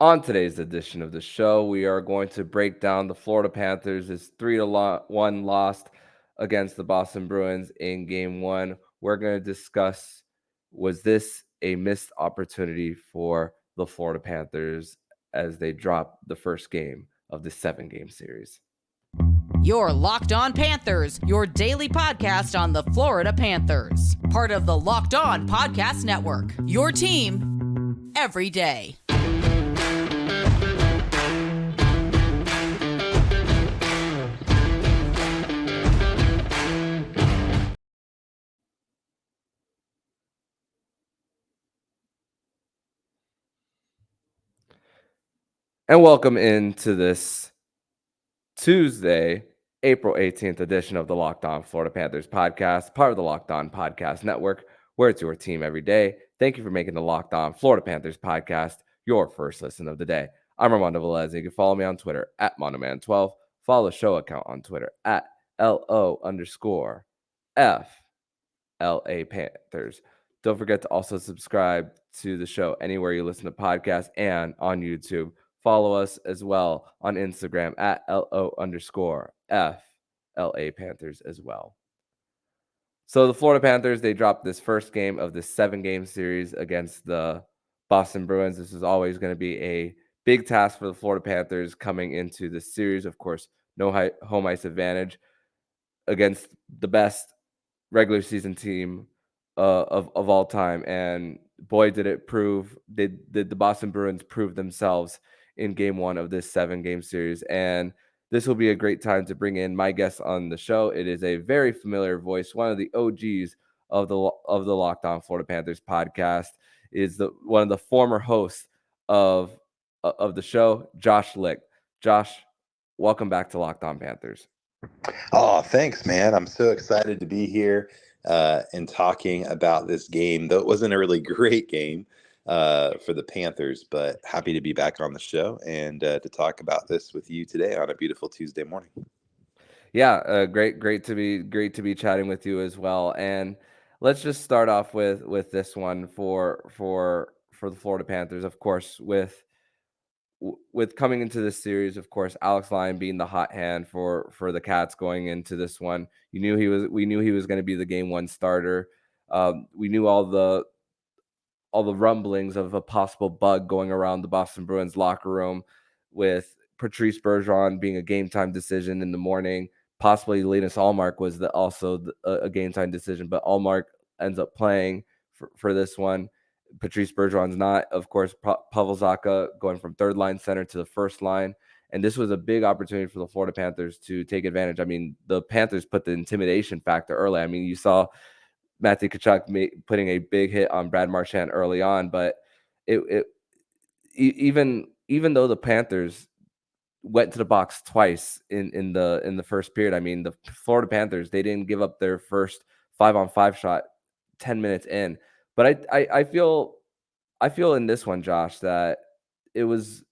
On today's edition of the show, we are going to break down the Florida Panthers' 3-1 loss against the Boston Bruins in Game 1. We're going to discuss, was this a missed opportunity for the Florida Panthers as they drop the first game of the 7-game series? You're Locked On Panthers, your daily podcast on the Florida Panthers. Part of the Locked On Podcast Network, your team every day. And welcome into this Tuesday, April 18th edition of the Locked On Florida Panthers podcast, part of the Locked On Podcast Network, where it's your team every day. Thank you for making the Locked On Florida Panthers podcast your first listen of the day. I'm Armando Velez. You can follow me on Twitter at Monoman12. Follow the show account on Twitter at LO_FLA Panthers. Don't forget to also subscribe to the show anywhere you listen to podcasts and on YouTube. Follow us as well on Instagram at LO_FLA Panthers as well. So the Florida Panthers, they dropped this first game of this 7-game series against the Boston Bruins. This is always going to be a big task for the Florida Panthers coming into this series. Of course, no home ice advantage against the best regular season team of all time. And boy, did the Boston Bruins prove themselves in Game 1 of this 7-game series. And this will be a great time to bring in my guest on the show. It is a very familiar voice, one of the OGs of the Locked On Florida Panthers podcast, is one of the former hosts of the show, Josh Luecht. Josh, welcome back to Locked On Panthers. Oh, thanks, man. I'm so excited to be here and talking about this game, though it wasn't a really great game for the Panthers, but happy to be back on the show and to talk about this with you today on a beautiful Tuesday morning. Yeah, great to be chatting with you as well. And let's just start off with this one for the Florida Panthers. Of course, with coming into this series, of course, Alex Lyon being the hot hand for the Cats going into this one. We knew he was going to be the Game 1 starter. We knew all the rumblings of a possible bug going around the Boston Bruins locker room, with Patrice Bergeron being a game time decision in the morning. Possibly Linus Ullmark was also a game time decision, but Ullmark ends up playing for this one. Patrice Bergeron's not. Of course, Pavel Zacha going from third line center to the first line. And this was a big opportunity for the Florida Panthers to take advantage. I mean, the Panthers put the intimidation factor early. I mean, you saw Matthew Tkachuk putting a big hit on Brad Marchand early on, but even though the Panthers went to the box twice in the first period, I mean, the Florida Panthers, they didn't give up their first 5-on-5 shot 10 minutes in. But I feel in this one, Josh, that it was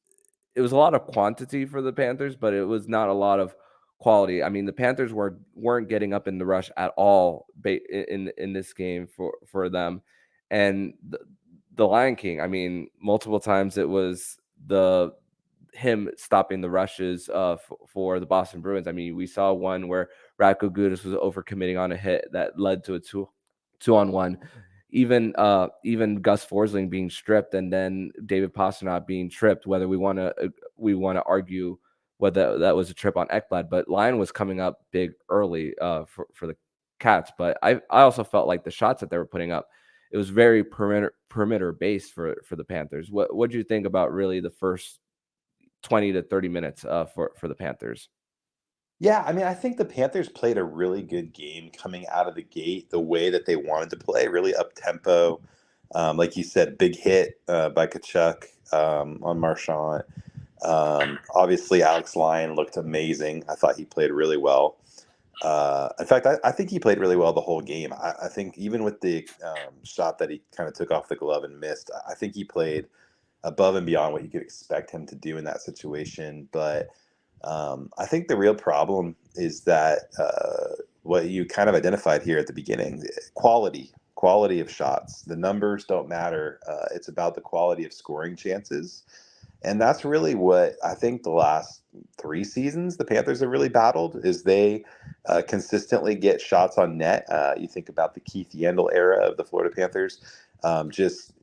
a lot of quantity for the Panthers, but it was not a lot of quality. I mean, the Panthers weren't getting up in the rush at all in this game for them. And the Lion King, I mean, multiple times it was him stopping the rushes for the Boston Bruins. I mean, we saw one where Radko Gudas was overcommitting on a hit that led to a 2-on-1. Even Gus Forsling being stripped, and then David Pastrnak being tripped. Whether we want to argue whether that was a trip on Ekblad, but Lyon was coming up big early for the Cats. But I also felt like the shots that they were putting up, it was very perimeter based for the Panthers. What do you think about really the first 20 to 30 minutes for the Panthers? Yeah, I mean, I think the Panthers played a really good game coming out of the gate, the way that they wanted to play, really up-tempo. Like you said, big hit by Tkachuk on Marchand. Obviously, Alex Lyon looked amazing. I thought he played really well. In fact, I think he played really well the whole game. I think even with the shot that he kind of took off the glove and missed, I think he played above and beyond what you could expect him to do in that situation. But I think the real problem is that what you kind of identified here at the beginning, quality of shots. The numbers don't matter. It's about the quality of scoring chances. And that's really what I think the last 3 seasons the Panthers have really battled is they consistently get shots on net. You think about the Keith Yandel era of the Florida Panthers, just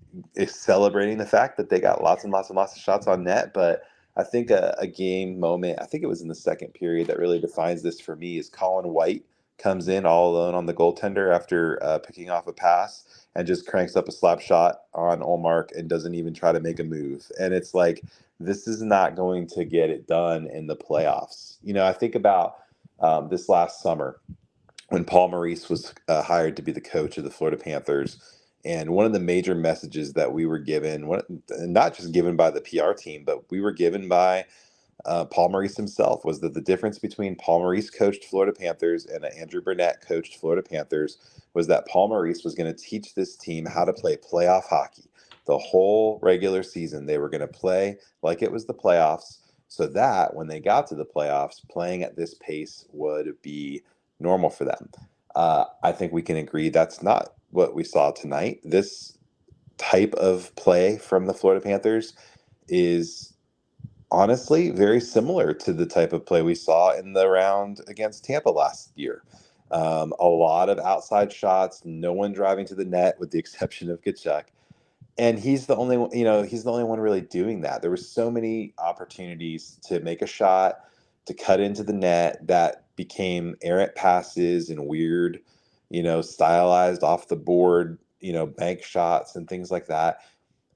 celebrating the fact that they got lots and lots and lots of shots on net. But I think a game moment, I think it was in the second period, that really defines this for me is Colin White comes in all alone on the goaltender after picking off a pass and just cranks up a slap shot on Ullmark and doesn't even try to make a move. And it's like, this is not going to get it done in the playoffs. I think about this last summer when Paul Maurice was hired to be the coach of the Florida Panthers. And one of the major messages that we were given, not just given by the PR team, but we were given by Paul Maurice himself, was that the difference between Paul Maurice coached Florida Panthers and Andrew Burnett coached Florida Panthers was that Paul Maurice was going to teach this team how to play playoff hockey. The whole regular season, they were going to play like it was the playoffs, so that when they got to the playoffs, playing at this pace would be normal for them. I think we can agree that's not what we saw tonight. This type of play from the Florida Panthers is honestly very similar to the type of play we saw in the round against Tampa last year. A lot of outside shots, no one driving to the net with the exception of Tkachuk. And he's the only one, he's the only one really doing that. There were so many opportunities to make a shot, to cut into the net that became errant passes and weird, stylized off the board, bank shots and things like that.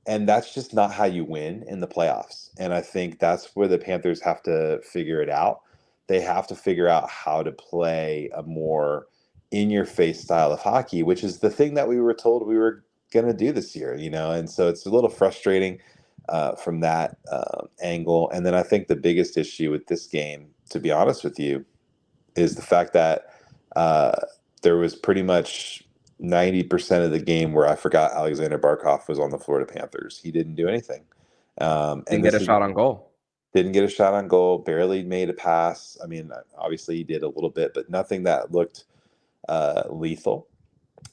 And that's just not how you win in the playoffs. And I think that's where the Panthers have to figure it out. They have to figure out how to play a more in-your-face style of hockey, which is the thing that we were told we were going to do this year, and so it's a little frustrating from that angle. And then I think the biggest issue with this game, to be honest with you, is the fact that there was pretty much 90% of the game where I forgot Aleksander Barkov was on the Florida Panthers. He didn't do anything. Didn't get a shot on goal. Didn't get a shot on goal, barely made a pass. I mean, obviously he did a little bit, but nothing that looked lethal.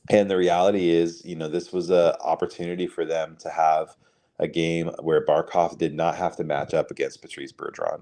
And the reality is, this was an opportunity for them to have a game where Barkov did not have to match up against Patrice Bergeron.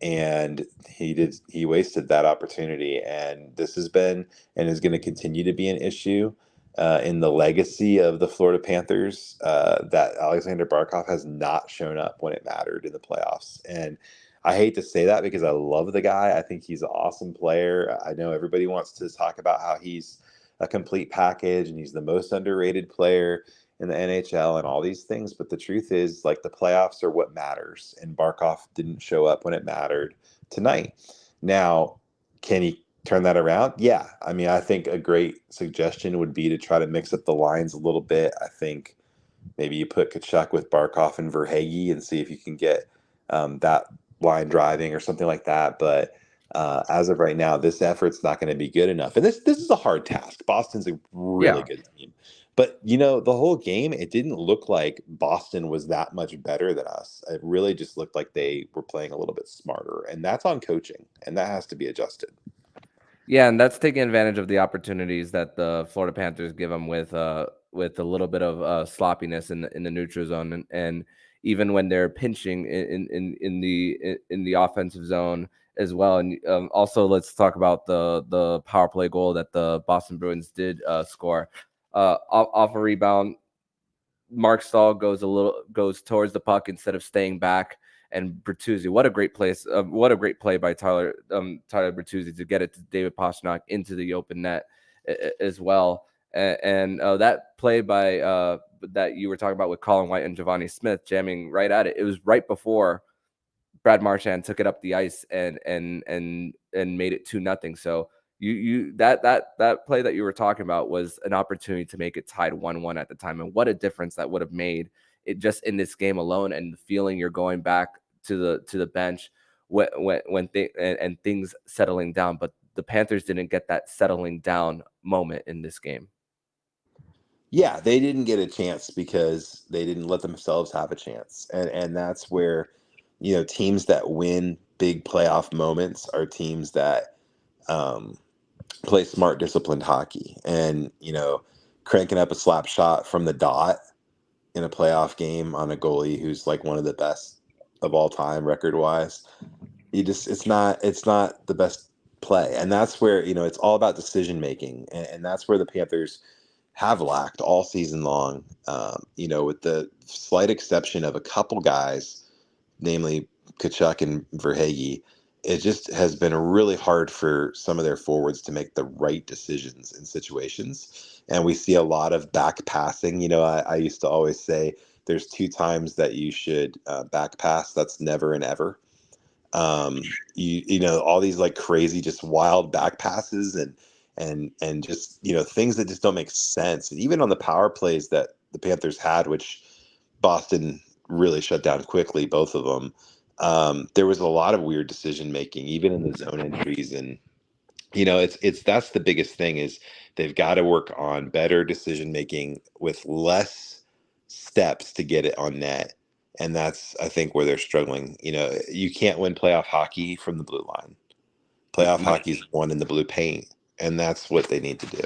And he wasted that opportunity. And this has been and is going to continue to be an issue in the legacy of the Florida Panthers, that Aleksander Barkov has not shown up when it mattered in the playoffs. And I hate to say that because I love the guy. I think he's an awesome player. I know everybody wants to talk about how he's a complete package and he's the most underrated player in the NHL and all these things. But the truth is, like, the playoffs are what matters. And Barkov didn't show up when it mattered tonight. Now, can he turn that around? Yeah. I mean, I think a great suggestion would be to try to mix up the lines a little bit. I think maybe you put Tkachuk with Barkov and Verhaeghe and see if you can get that line driving or something like that. But as of right now, this effort's not going to be good enough. And this is a hard task. Boston's a really good team. But, the whole game, it didn't look like Boston was that much better than us. It really just looked like they were playing a little bit smarter. And that's on coaching. And that has to be adjusted. Yeah, and that's taking advantage of the opportunities that the Florida Panthers give them with a little bit of sloppiness in the neutral zone, and even when they're pinching in the offensive zone as well. And also, let's talk about the power play goal that the Boston Bruins did score off a rebound. Mark Stahl goes towards the puck instead of staying back. And Bertuzzi, what a great place! What a great play by Tyler Bertuzzi to get it to David Pastrnak into the open net as well. And that play by that you were talking about with Colin White and Giovanni Smith jamming right at it. It was right before Brad Marchand took it up the ice and made it 2-0. So that play that you were talking about was an opportunity to make it tied 1-1 at the time, and what a difference that would have made it just in this game alone, and the feeling you're going back to the bench when things settling down. But the Panthers didn't get that settling down moment in this game. Yeah, they didn't get a chance because they didn't let themselves have a chance. And that's where, teams that win big playoff moments are teams that play smart, disciplined hockey. And, cranking up a slap shot from the dot in a playoff game on a goalie who's like one of the best of all time record wise. It's not the best play, and that's where it's all about decision making, and that's where the Panthers have lacked all season long. With the slight exception of a couple guys, namely Tkachuk and Verhaeghe, it just has been really hard for some of their forwards to make the right decisions in situations. And we see a lot of back passing. I used to always say there's 2 times that you should back pass. That's never and ever. All these like crazy, just wild back passes and just, things that just don't make sense. And even on the power plays that the Panthers had, which Boston really shut down quickly, both of them. There was a lot of weird decision making, even in the zone entries, and that's the biggest thing is they've got to work on better decision making with less steps to get it on net, and that's I think where they're struggling. You can't win playoff hockey from the blue line. Playoff hockey is won in the blue paint, and that's what they need to do.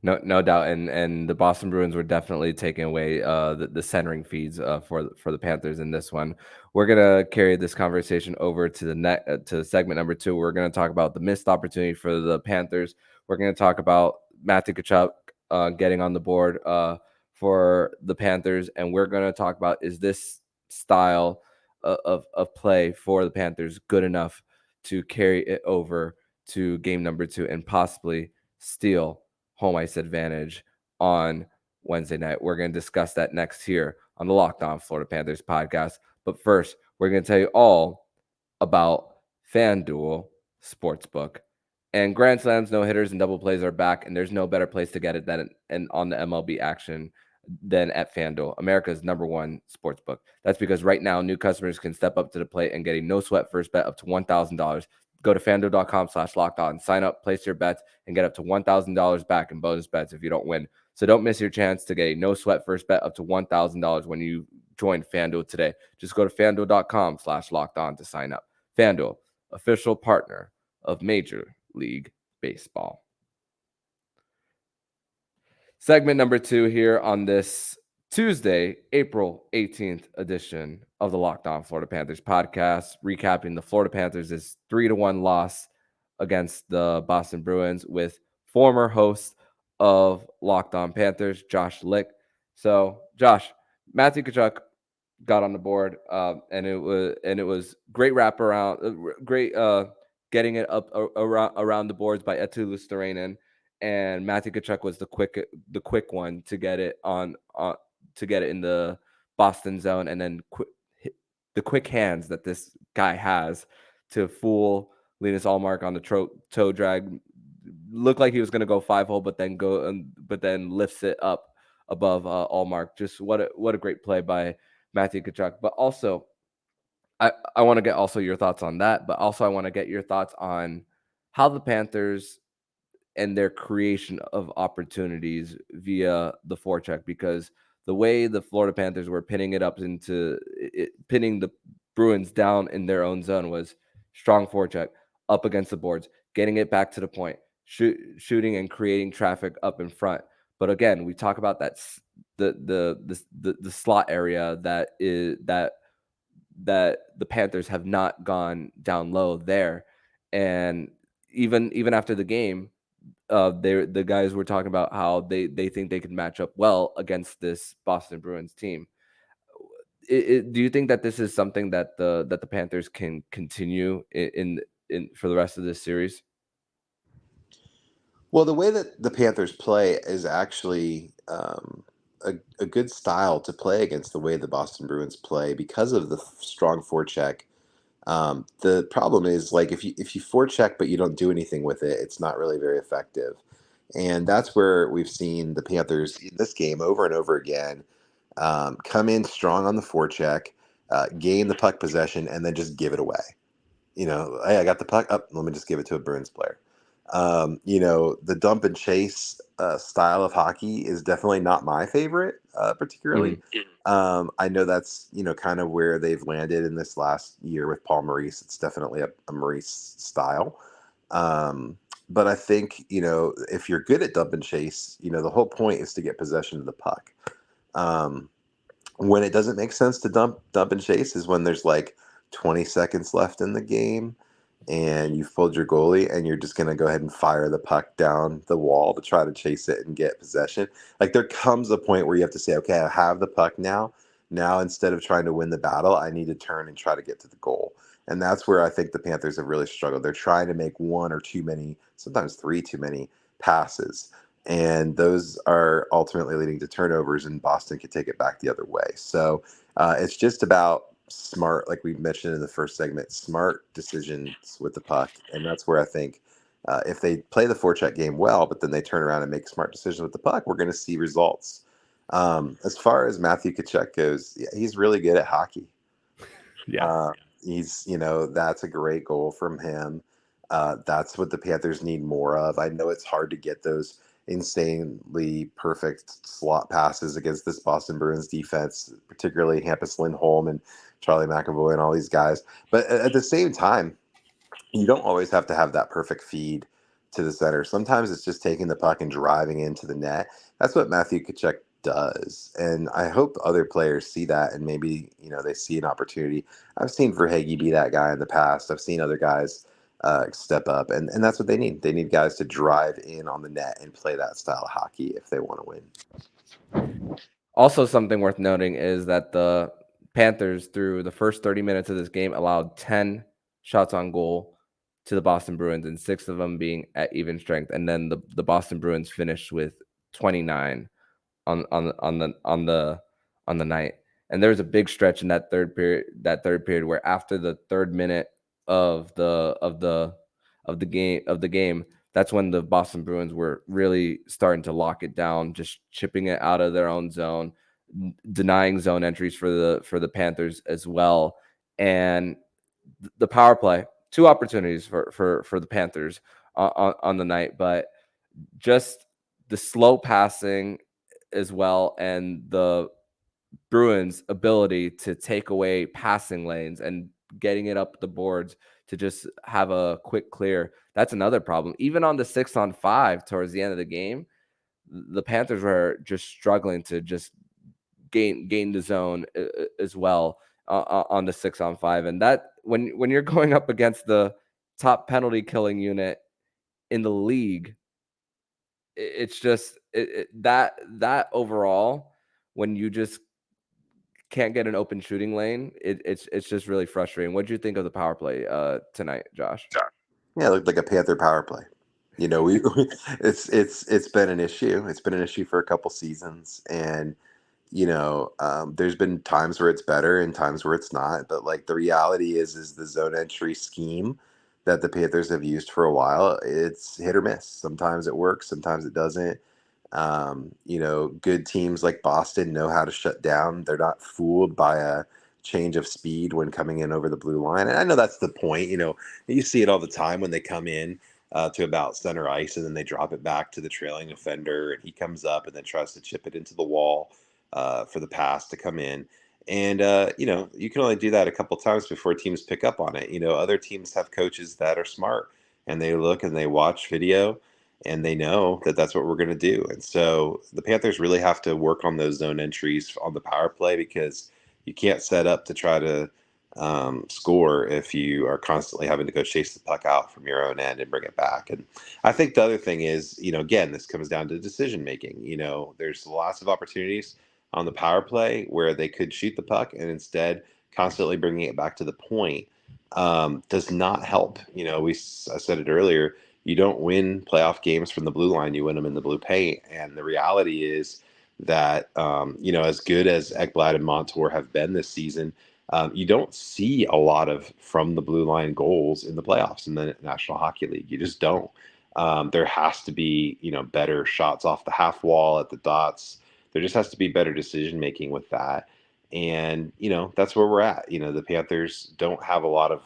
No doubt, and the Boston Bruins were definitely taking away the centering feeds for the Panthers in this one. We're gonna carry this conversation over to to segment number 2. We're gonna talk about the missed opportunity for the Panthers. We're gonna talk about Matthew Tkachuk getting on the board for the Panthers, and we're gonna talk about, is this style of play for the Panthers good enough to carry it over to game number 2 and possibly steal home ice advantage on Wednesday night. We're going to discuss that next here on the Locked On Florida Panthers podcast. But first, we're going to tell you all about FanDuel Sportsbook. And grand slams, no hitters, and double plays are back, and there's no better place to get it than on the MLB action than at FanDuel, America's #1 sportsbook. That's because right now, new customers can step up to the plate and get a no sweat first bet up to $1,000. Go to FanDuel.com/lockedon, sign up, place your bets, and get up to $1,000 back in bonus bets if you don't win. So don't miss your chance to get a no sweat first bet up to $1,000 when you join FanDuel today. Just go to FanDuel.com/lockedon to sign up. FanDuel, official partner of Major League Baseball. Segment number 2 here on this Tuesday, April 18th edition of the Locked On Florida Panthers podcast, recapping the Florida Panthers' 3-1 loss against the Boston Bruins with former host of Locked On Panthers, Josh Luecht. So, Josh, Matthew Tkachuk got on the board, and it was great wraparound, great getting it up around the boards by Eetu Luostarinen, and Matthew Tkachuk was the quick one to get it on to get it in the Boston zone, and then the quick hands that this guy has to fool Linus Ullmark on the toe drag. Looked like he was going to go 5-hole, but then lifts it up above Ullmark. Just what a great play by Matthew Tkachuk. But also, I want to get also your thoughts on that, but also I want to get your thoughts on how the Panthers and their creation of opportunities via the forecheck, because the way the Florida Panthers were pinning the Bruins down in their own zone was strong forecheck up against the boards, getting it back to the point, shooting and creating traffic up in front. But again, we talk about that the slot area that the Panthers have not gone down low there, and even after the game, the guys were talking about how they think they could match up well against this Boston Bruins team. Do you think that this is something that the Panthers can continue in for the rest of this series? Well, the way that the Panthers play is actually a good style to play against the way the Boston Bruins play because of the strong forecheck. The problem is, like, if you forecheck but you don't do anything with it, it's not really very effective. And that's where we've seen the Panthers in this game over and over again come in strong on the forecheck, gain the puck possession, and then just give it away. Hey, I got the puck up. Let me just give it to a Bruins player. The dump and chase style of hockey is definitely not my favorite, particularly. I know that's, kind of where they've landed in this last year with Paul Maurice. It's definitely a Maurice style. But I think, if you're good at dump and chase, the whole point is to get possession of the puck. When it doesn't make sense to dump and chase is when there's like 20 seconds left in the game and you've pulled your goalie and you're just going to go ahead and fire the puck down the wall to try to chase it and get possession. Like there comes a point where you have to say, okay, I have the puck now. Now, instead of trying to win the battle, I need to turn and try to get to the goal. And that's where I think the Panthers have really struggled. They're trying to make one or too many, sometimes three too many passes. And those are ultimately leading to turnovers, and Boston could take it back the other way. So it's just about smart, like we mentioned in the first segment, smart decisions with the puck. And that's where I think if they play the forecheck game well, but then they turn around and make smart decisions with the puck, we're going to see results. As far as Matthew Tkachuk goes, yeah, he's really good at hockey. Yeah. He's, that's a great goal from him. That's what the Panthers need more of. I know it's hard to get those insanely perfect slot passes against this Boston Bruins defense, particularly Hampus Lindholm and Charlie McAvoy and all these guys. But at the same time, you don't always have to have that perfect feed to the center. Sometimes it's just taking the puck and driving into the net. That's what Matthew Tkachuk does. And I hope other players see that and maybe, they see an opportunity. I've seen Verhaeghe be that guy in the past. I've seen other guys step up, and that's what they need. They need guys to drive in on the net and play that style of hockey if they want to win. Also, something worth noting is that the Panthers, through the first 30 minutes of this game, allowed 10 shots on goal to the Boston Bruins, and 6 of them being at even strength. And then the Boston Bruins finished with 29 on the night. And there was a big stretch in that third period where after the third minute of the game, that's when the Boston Bruins were really starting to lock it down, just chipping it out of their own zone, denying zone entries for the Panthers as well. And the power play, 2 opportunities for the Panthers on the night, but just the slow passing as well, and the Bruins' ability to take away passing lanes and getting it up the boards to just have a quick clear. That's another problem. Even on the 6-on-5 towards the end of the game, the Panthers were just struggling to just gain the zone as well on the 6-on-5. And that when you're going up against the top penalty killing unit in the league, it's just that overall, when you just can't get an open shooting lane, it's just really frustrating. What did you think of the power play tonight, Josh? Yeah, it looked like a Panther power play. We it's been an issue. It's been an issue for a couple seasons, and there's been times where it's better and times where it's not. But like the reality is the zone entry scheme that the Panthers have used for a while, it's hit or miss. Sometimes it works, sometimes it doesn't. Good teams like Boston know how to shut down. They're not fooled by a change of speed when coming in over the blue line. And I know that's the point. You see it all the time when they come in to about center ice and then they drop it back to the trailing offender and he comes up and then tries to chip it into the wall for the pass to come in. And, you can only do that a couple times before teams pick up on it. Other teams have coaches that are smart and they look and they watch video and they know that that's what we're going to do. And so the Panthers really have to work on those zone entries on the power play because you can't set up to try to score if you are constantly having to go chase the puck out from your own end and bring it back. And I think the other thing is, again, this comes down to decision making. There's lots of opportunities on the power play where they could shoot the puck and instead constantly bringing it back to the point does not help. I said it earlier, you don't win playoff games from the blue line, you win them in the blue paint. And the reality is that, as good as Ekblad and Montour have been this season, you don't see a lot of from the blue line goals in the playoffs in the National Hockey League. You just don't. There has to be, better shots off the half wall at the dots. There just has to be better decision making with that. And, that's where we're at. The Panthers don't have a lot of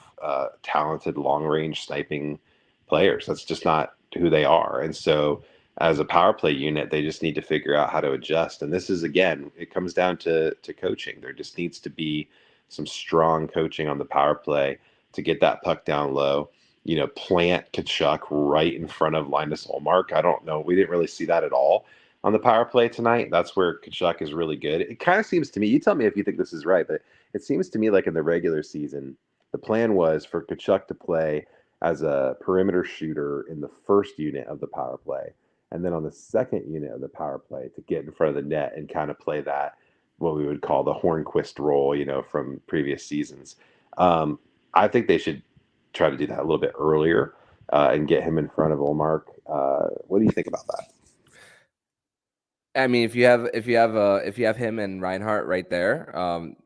talented long range sniping players. That's just not who they are. And so as a power play unit, they just need to figure out how to adjust. And this is, again, it comes down to coaching. There just needs to be some strong coaching on the power play to get that puck down low, plant Tkachuk right in front of Linus Ullmark. I don't know. We didn't really see that at all on the power play tonight. That's where Tkachuk is really good. It kind of seems to me, you tell me if you think this is right, but it seems to me like in the regular season, the plan was for Tkachuk to play as a perimeter shooter in the first unit of the power play. And then on the second unit of the power play to get in front of the net and kind of play that, what we would call the Hornquist role, from previous seasons. I think they should try to do that a little bit earlier and get him in front of Ullmark. What do you think about that? I mean, if you have him and Reinhart right there,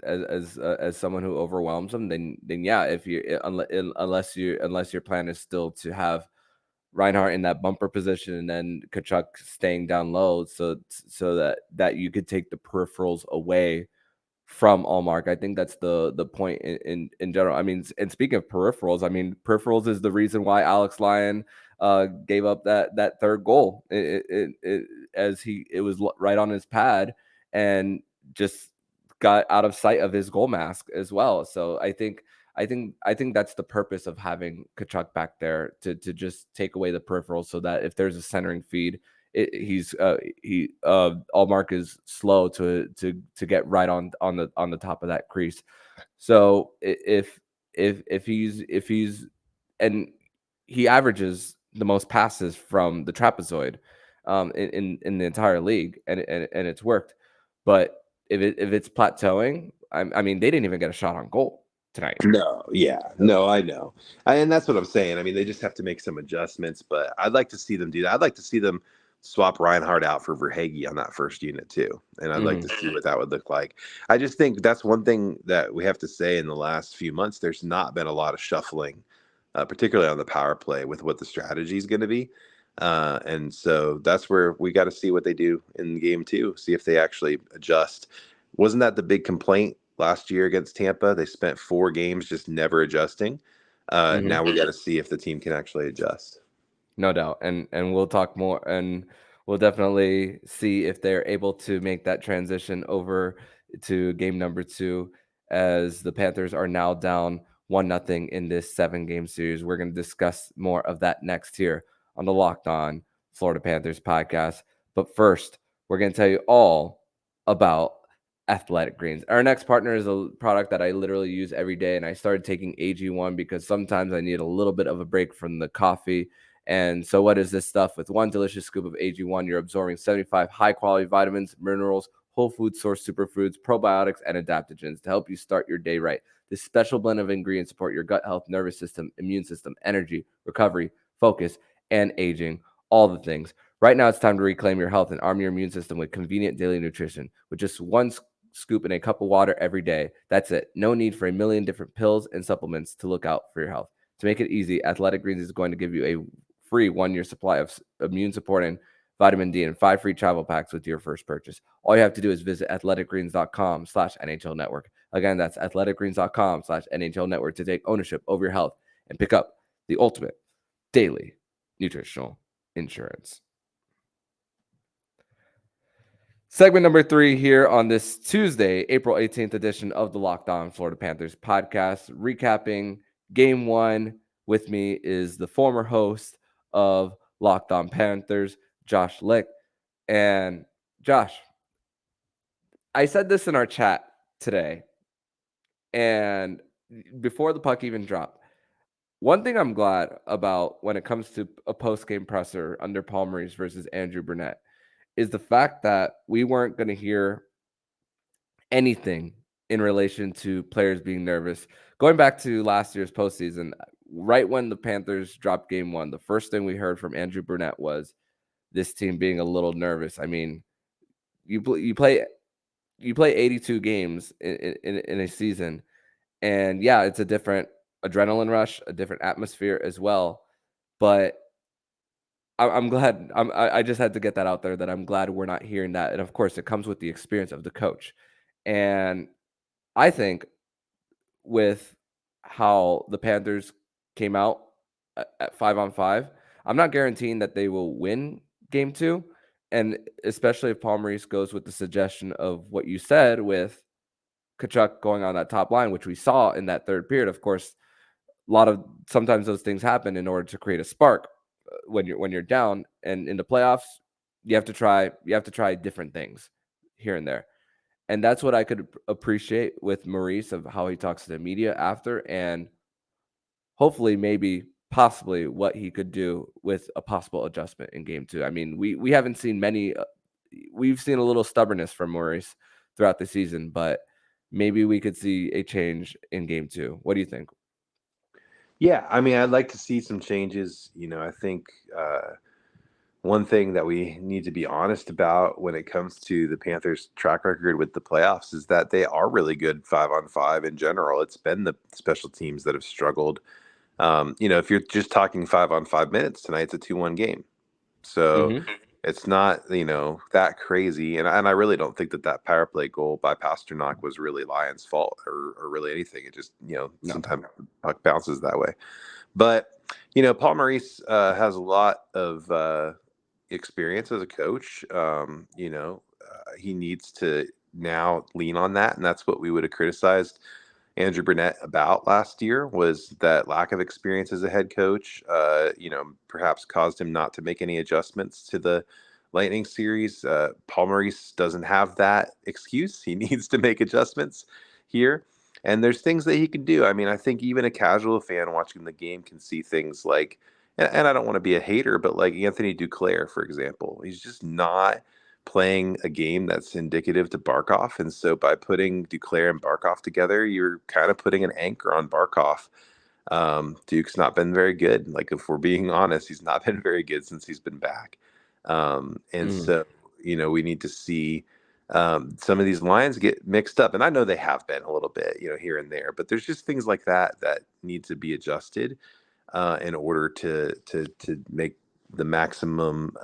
as someone who overwhelms them, then yeah, unless your plan is still to have Reinhart in that bumper position and then Tkachuk staying down low, so that you could take the peripherals away from Ullmark. I think that's the point in general. I mean, and speaking of peripherals, I mean, peripherals is the reason why Alex Lyon gave up that third goal. It was right on his pad and just got out of sight of his goal mask as well. So I think that's the purpose of having Tkachuk back there to just take away the peripherals, so that if there's a centering feed, Ullmark is slow to get right on the top of that crease. So if he's and he averages the most passes from the trapezoid in the entire league, and it's worked. But if it's plateauing, I mean, they didn't even get a shot on goal tonight. No, I know. And that's what I'm saying. I mean, they just have to make some adjustments, but I'd like to see them do that. I'd like to see them swap Reinhart out for Verhaeghe on that first unit too. And I'd like to see what that would look like. I just think that's one thing that we have to say in the last few months. There's not been a lot of shuffling, particularly on the power play with what the strategy is going to be. And so that's where we got to see what they do in game 2, see if they actually adjust. Wasn't that the big complaint last year against Tampa? They spent 4 games just never adjusting. Now we got to see if the team can actually adjust. No doubt. And we'll talk more, and we'll definitely see if they're able to make that transition over to game number 2, as the Panthers are now down 1-0 in this 7-game series. We're going to discuss more of that next here on the Locked On Florida Panthers podcast. But first, we're going to tell you all about Athletic Greens. Our next partner is a product that I literally use every day, and I started taking AG1 because sometimes I need a little bit of a break from the coffee. And so what is this stuff? With one delicious scoop of AG1, you're absorbing 75 high-quality vitamins, minerals, whole food source superfoods, probiotics, and adaptogens to help you start your day right. This special blend of ingredients support your gut health, nervous system, immune system, energy, recovery, focus, and aging, all the things. Right now, it's time to reclaim your health and arm your immune system with convenient daily nutrition. With just one scoop in a cup of water every day, that's it. No need for a million different pills and supplements to look out for your health. To make it easy, Athletic Greens is going to give you a free 1-year supply of immune supporting vitamin D and 5 free travel packs with your first purchase. All you have to do is visit athleticgreens.com/NHL network. Again, that's athleticgreens.com/NHL network to take ownership over your health and pick up the ultimate daily nutritional insurance. Segment number 3 here on this Tuesday, April 18th edition of the Locked On Florida Panthers podcast, recapping game 1. With me is the former host of Locked On Panthers, Josh Luecht. And Josh, I said this in our chat today, and before the puck even dropped, one thing I'm glad about when it comes to a post-game presser under Paul Maurice versus Andrew Burnett is the fact that we weren't going to hear anything in relation to players being nervous. Going back to last year's postseason, right when the Panthers dropped game 1, the first thing we heard from Andrew Burnett was this team being a little nervous. I mean, you play 82 games in a season, and yeah, it's a different adrenaline rush, a different atmosphere as well. But I'm glad. I just had to get that out there, that I'm glad we're not hearing that. And of course, it comes with the experience of the coach. And I think with how the Panthers came out at 5-on-5, I'm not guaranteeing that they will win game 2. And especially if Paul Maurice goes with the suggestion of what you said with Tkachuk going on that top line, which we saw in that third period. Of course, sometimes those things happen in order to create a spark when you're down. And in the playoffs, you have to try different things here and there. And that's what I could appreciate with Maurice, of how he talks to the media after, and hopefully, maybe, possibly, what he could do with a possible adjustment in game 2. I mean, we haven't seen many. We've seen a little stubbornness from Maurice throughout the season, but maybe we could see a change in game 2. What do you think? Yeah, I mean, I'd like to see some changes. I think one thing that we need to be honest about when it comes to the Panthers' track record with the playoffs is that they are really good 5-on-5 in general. It's been the special teams that have struggled. If you're just talking 5-on-5 minutes tonight, it's a 2-1 game. So Mm-hmm. it's not, that crazy. And I really don't think that power play goal by Pasternak was really Lions' fault or really anything. It just, No. sometimes the puck bounces that way. But, Paul Maurice has a lot of experience as a coach. He needs to now lean on that. And that's what we would have criticized Andrew Bennett about last year, was that lack of experience as a head coach, perhaps caused him not to make any adjustments to the Lightning series. Paul Maurice doesn't have that excuse. He needs to make adjustments here. And there's things that he can do. I mean, I think even a casual fan watching the game can see things like, and I don't want to be a hater, but like Anthony Duclair, for example, he's just not playing a game that's indicative to Barkov. And so by putting Duclair and Barkov together, you're kind of putting an anchor on Barkov. Duke's not been very good. Like, if we're being honest, he's not been very good since he's been back. So, we need to see some of these lines get mixed up. And I know they have been a little bit, here and there, but there's just things like that need to be adjusted in order to make the maximum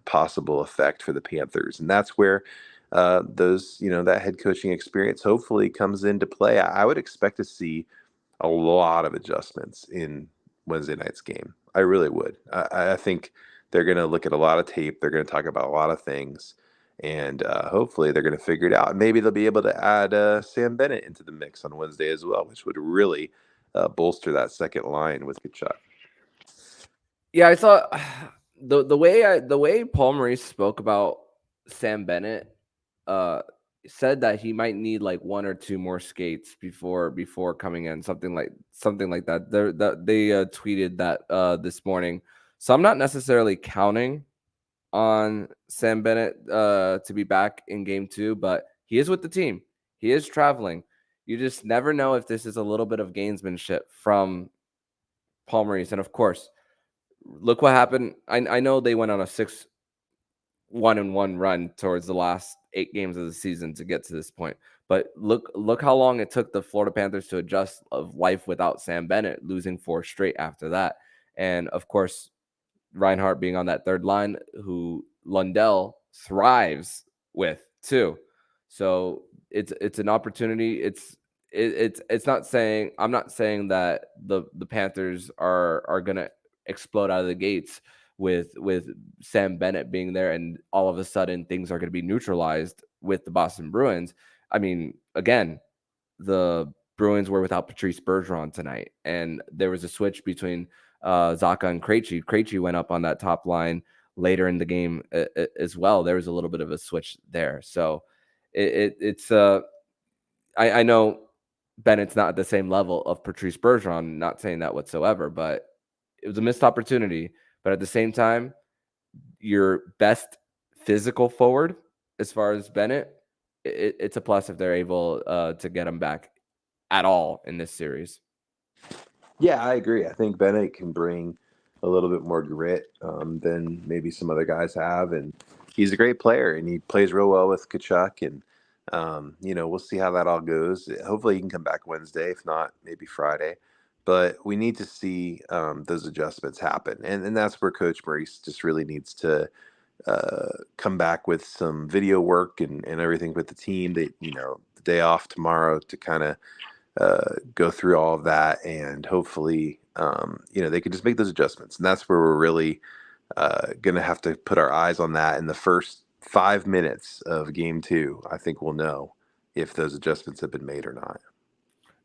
possible effect for the Panthers. And that's where that head coaching experience hopefully comes into play. I would expect to see a lot of adjustments in Wednesday night's game. I really would. I think they're going to look at a lot of tape. They're going to talk about a lot of things. And hopefully they're going to figure it out. Maybe they'll be able to add Sam Bennett into the mix on Wednesday as well, which would really bolster that second line with Tkachuk. Yeah, I thought the way Paul Maurice spoke about Sam Bennett, said that he might need like 1 or 2 more skates before coming in, something like that. They tweeted that this morning. So I'm not necessarily counting on Sam Bennett to be back in game 2, but he is with the team. He is traveling. You just never know if this is a little bit of gamesmanship from Paul Maurice. And of course, look what happened. I know they went on a 6-1-1 run towards the last 8 games of the season to get to this point. But look how long it took the Florida Panthers to adjust of life without Sam Bennett, losing 4 straight after that. And of course, Reinhart being on that third line, who Lundell thrives with too. So it's an opportunity. It's not saying, I'm not saying that the Panthers are gonna explode out of the gates with Sam Bennett being there, and all of a sudden things are going to be neutralized with the Boston Bruins. I mean, again, the Bruins were without Patrice Bergeron tonight, and there was a switch between Zacha and Krejci. Krejci went up on that top line later in the game as well. There was a little bit of a switch there. So it's I know Bennett's not at the same level of Patrice Bergeron, not saying that whatsoever, but it was a missed opportunity. But at the same time, your best physical forward, as far as Bennett, it's a plus if they're able to get him back at all in this series. Yeah, I agree. I think Bennett can bring a little bit more grit than maybe some other guys have. And he's a great player, and he plays real well with Tkachuk. And, we'll see how that all goes. Hopefully he can come back Wednesday, if not, maybe Friday. But we need to see those adjustments happen. And that's where Coach Maurice just really needs to come back with some video work and everything with the team. That, the day off tomorrow to kind of go through all of that, and hopefully, they could just make those adjustments. And that's where we're really going to have to put our eyes on that in the first 5 minutes of game 2. I think we'll know if those adjustments have been made or not.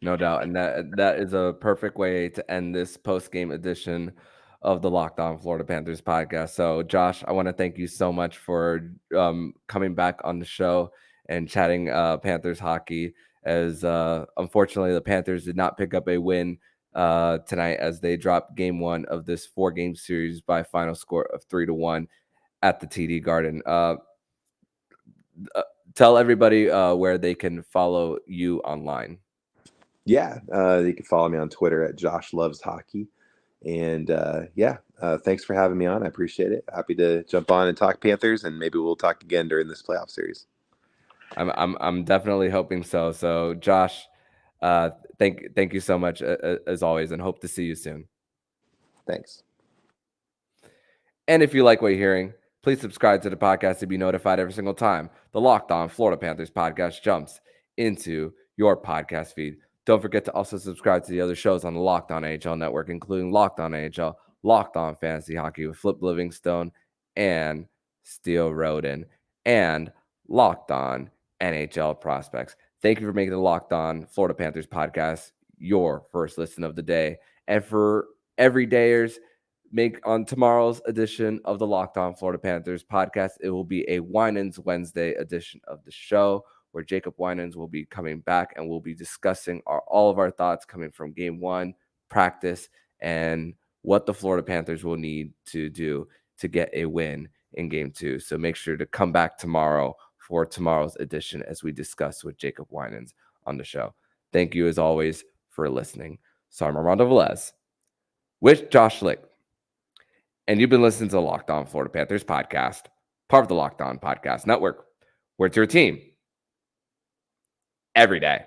No doubt. And that is a perfect way to end this post-game edition of the Locked On Florida Panthers podcast. So, Josh, I want to thank you so much for coming back on the show and chatting Panthers hockey, as unfortunately the Panthers did not pick up a win tonight, as they dropped game 1 of this 4-game series by a final score of 3-1 at the TD Garden. Tell everybody where they can follow you online. Yeah, you can follow me on Twitter at Josh Loves Hockey. And thanks for having me on. I appreciate it. Happy to jump on and talk Panthers, and maybe we'll talk again during this playoff series. I'm definitely hoping so. So, Josh, thank you so much as always, and hope to see you soon. Thanks. And if you like what you're hearing, please subscribe to the podcast to be notified every single time the Locked On Florida Panthers podcast jumps into your podcast feed. Don't forget to also subscribe to the other shows on the Locked On NHL network, including Locked On NHL, Locked On Fantasy Hockey with Flip Livingstone and Steele Roden, and Locked On NHL Prospects. Thank you for making the Locked On Florida Panthers podcast your first listen of the day. And for everydayers, make on tomorrow's edition of the Locked On Florida Panthers podcast, it will be a Winans Wednesday edition of the show, where Jacob Winans will be coming back and we'll be discussing all of our thoughts coming from game 1, practice, and what the Florida Panthers will need to do to get a win in game 2. So make sure to come back tomorrow for tomorrow's edition as we discuss with Jacob Winans on the show. Thank you as always for listening. So I'm Armando Velez with Josh Luecht, and you've been listening to the Locked On Florida Panthers podcast, part of the Locked On Podcast Network, where it's your team every day.